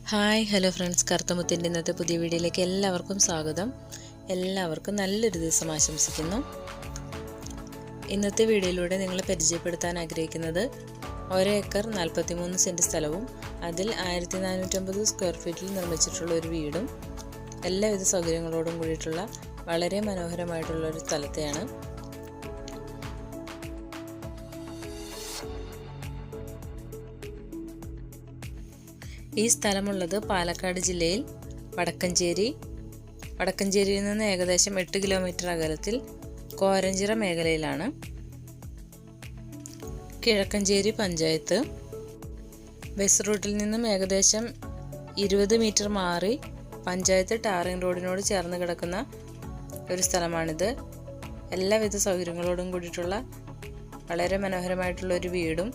Hi hello friends, കറുത്തമുത്തിൻ്റെ ഇന്നത്തെ പുതിയ വീഡിയോയിലേക്ക് എല്ലാവർക്കും സ്വാഗതം. എല്ലാവർക്കും നല്ലൊരു ദിവസം ആശംസിക്കുന്നു. ഇന്നത്തെ വീഡിയോയിലൂടെ നിങ്ങളെ പരിചയപ്പെടുത്താൻ ആഗ്രഹിക്കുന്നത് 1 ഏക്കർ 43 സെൻറ്റ് സ്ഥലവും അതിൽ 1450 സ്ക്വയർ ഫീറ്റിൽ നിർമ്മിച്ചിട്ടുള്ള ഒരു വീടും എല്ലാവിധ സൗകര്യങ്ങളോടും കൂടിയിട്ടുള്ള വളരെ മനോഹരമായിട്ടുള്ള ഒരു സ്ഥലത്തെയാണ്. ഈ സ്ഥലമുള്ളത് പാലക്കാട് ജില്ലയിൽ വടക്കഞ്ചേരിയിൽ നിന്ന് ഏകദേശം 8 കിലോമീറ്റർ അകലത്തിൽ കോരഞ്ചിറ മേഖലയിലാണ്. കിഴക്കഞ്ചേരി പഞ്ചായത്ത്. ബസ് റൂട്ടിൽ നിന്നും ഏകദേശം 20 മീറ്റർ മാറി പഞ്ചായത്ത് ടാറിംഗ് റോഡിനോട് ചേർന്ന് കിടക്കുന്ന ഒരു സ്ഥലമാണിത്. എല്ലാവിധ സൗകര്യങ്ങളോടും കൂടിയിട്ടുള്ള വളരെ മനോഹരമായിട്ടുള്ള ഒരു വീടും